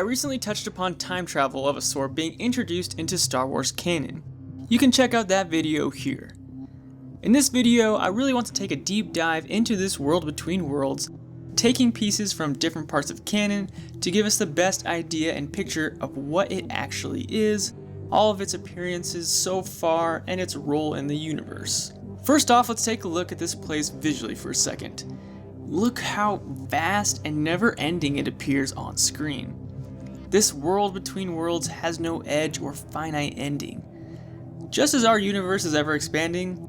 recently touched upon time travel of a sort being introduced into Star Wars canon. You can check out that video here. In this video, I really want to take a deep dive into this world between worlds, taking pieces from different parts of canon to give us the best idea and picture of what it actually is, all of its appearances so far, and its role in the universe. First off, let's take a look at this place visually for a second. Look how vast and never-ending it appears on screen. This world between worlds has no edge or finite ending. Just as our universe is ever expanding,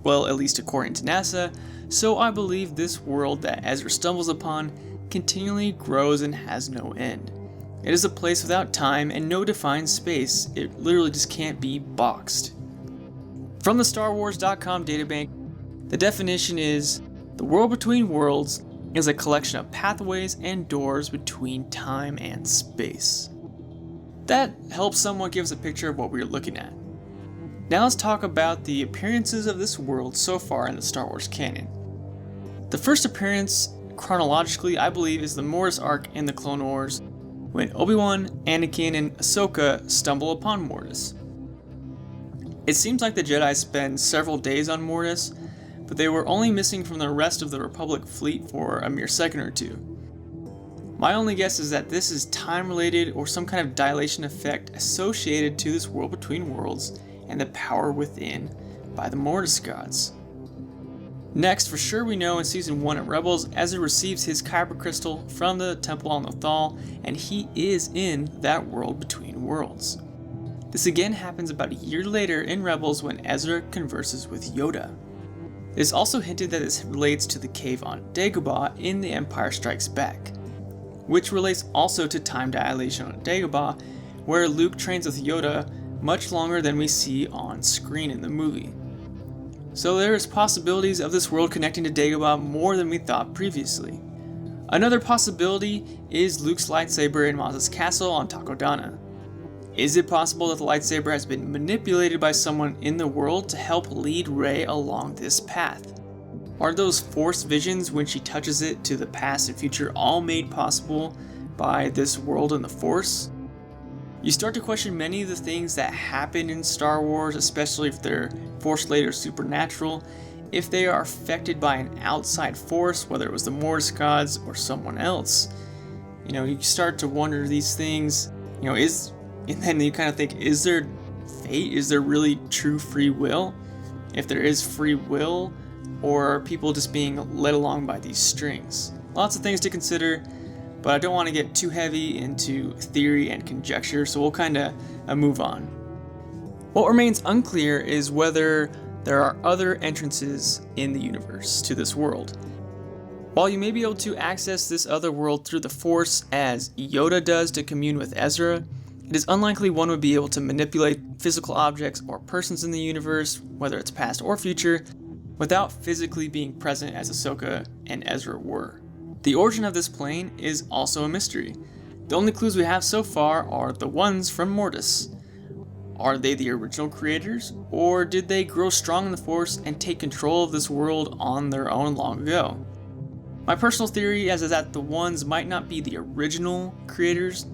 well, at least according to NASA, so I believe this world that Ezra stumbles upon continually grows and has no end. It is a place without time and no defined space. It literally just can't be boxed. From the StarWars.com databank, the definition is, the world between worlds is a collection of pathways and doors between time and space. That helps somewhat give us a picture of what we're looking at. Now let's talk about the appearances of this world so far in the Star Wars canon. The first appearance, chronologically, I believe, is the Mortis arc in the Clone Wars, when Obi-Wan, Anakin, and Ahsoka stumble upon Mortis. It seems like the Jedi spend several days on Mortis, but they were only missing from the rest of the Republic fleet for a mere second or two. My only guess is that this is time-related or some kind of dilation effect associated to this world between worlds and the power within by the Mortis gods. Next, for sure we know in Season 1 of Rebels, Ezra receives his Kyber Crystal from the Temple on Lothal, and he is in that world between worlds. This again happens about a year later in Rebels when Ezra converses with Yoda. It is also hinted that this relates to the cave on Dagobah in The Empire Strikes Back, which relates also to time dilation on Dagobah, where Luke trains with Yoda much longer than we see on screen in the movie. So there is possibilities of this world connecting to Dagobah more than we thought previously. Another possibility is Luke's lightsaber in Maz's castle on Takodana. Is it possible that the lightsaber has been manipulated by someone in the world to help lead Rey along this path? Are those Force visions when she touches it to the past and future all made possible by this world and the Force? You start to question many of the things that happen in Star Wars, especially if they're Force-related or supernatural, if they are affected by an outside force, whether it was the Mortis gods or someone else. You start to wonder these things, and then you kind of think, is there fate? Is there really true free will? If there is free will, or are people just being led along by these strings? Lots of things to consider, but I don't want to get too heavy into theory and conjecture, so we'll kind of move on. What remains unclear is whether there are other entrances in the universe to this world. While you may be able to access this other world through the Force, as Yoda does to commune with Ezra, it is unlikely one would be able to manipulate physical objects or persons in the universe, whether it's past or future, without physically being present as Ahsoka and Ezra were. The origin of this plane is also a mystery. The only clues we have so far are the ones from Mortis. Are they the original creators, or did they grow strong in the Force and take control of this world on their own long ago? My personal theory is that the ones might not be the original creators,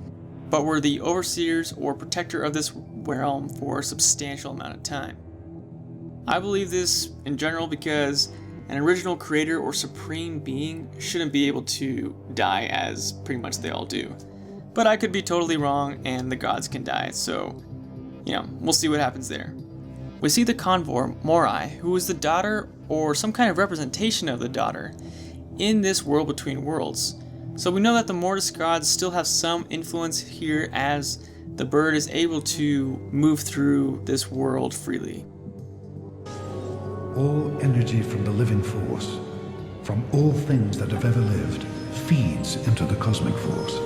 but were the overseers or protector of this realm for a substantial amount of time. I believe this in general because an original creator or supreme being shouldn't be able to die, as pretty much they all do. But I could be totally wrong and the gods can die, so we'll see what happens there. We see the convor Morai, who is the daughter or some kind of representation of the daughter in this world between worlds. So we know that the Mortis gods still have some influence here, as the bird is able to move through this world freely. All energy from the living force, from all things that have ever lived, feeds into the cosmic force,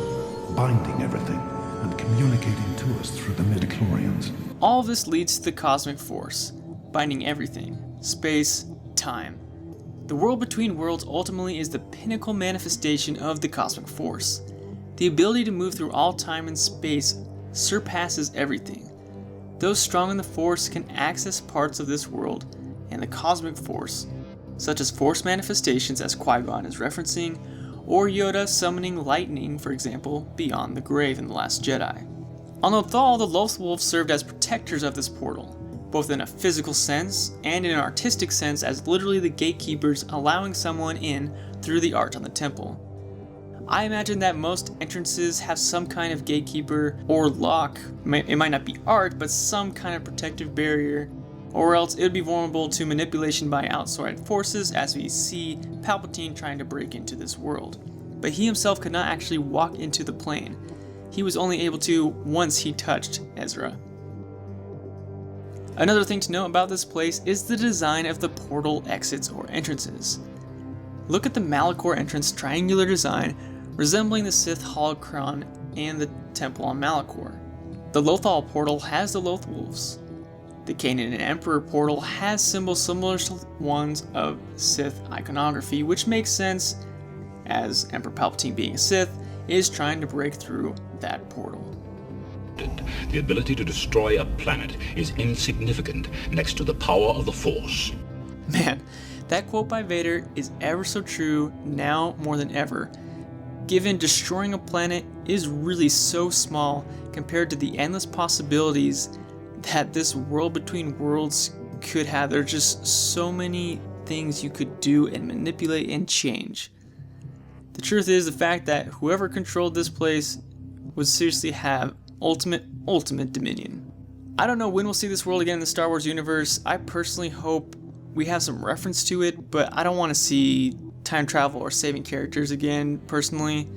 binding everything and communicating to us through the midichlorians. All of this leads to the cosmic force, binding everything, space, time. The world between worlds ultimately is the pinnacle manifestation of the cosmic force. The ability to move through all time and space surpasses everything. Those strong in the Force can access parts of this world and the cosmic force, such as Force manifestations as Qui-Gon is referencing, or Yoda summoning lightning, for example, beyond the grave in The Last Jedi. On Lothal, the Lothwolves served as protectors of this portal, both in a physical sense and in an artistic sense as literally the gatekeepers allowing someone in through the art on the temple. I imagine that most entrances have some kind of gatekeeper or lock. It might not be art, but some kind of protective barrier, or else it would be vulnerable to manipulation by outside forces, as we see Palpatine trying to break into this world. But he himself could not actually walk into the plane. He was only able to once he touched Ezra. Another thing to note about this place is the design of the portal exits or entrances. Look at the Malachor entrance triangular design resembling the Sith holocron and the temple on Malachor. The Lothal portal has the Lothwolves. The Canon and Emperor portal has symbols similar to ones of Sith iconography, which makes sense as Emperor Palpatine, being a Sith, is trying to break through that portal. The ability to destroy a planet is insignificant next to the power of the Force. Man, that quote by Vader is ever so true now more than ever, given destroying a planet is really so small compared to the endless possibilities that this world between worlds could have. There are just so many things you could do and manipulate and change. The truth is the fact that whoever controlled this place would seriously have ultimate dominion. I don't know when we'll see this world again in the Star Wars universe. I personally hope we have some reference to it, but I don't want to see time travel or saving characters again, personally.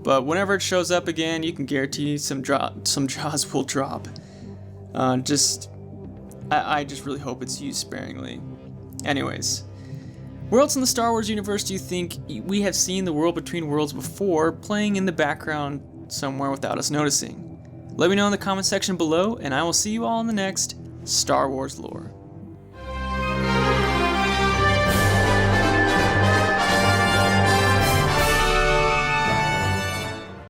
But whenever it shows up again, you can guarantee some jaws will drop. I just really hope it's used sparingly. Anyways, where else in the Star Wars universe do you think we have seen the world between worlds before playing in the background somewhere without us noticing? Let me know in the comment section below, and I will see you all in the next Star Wars lore.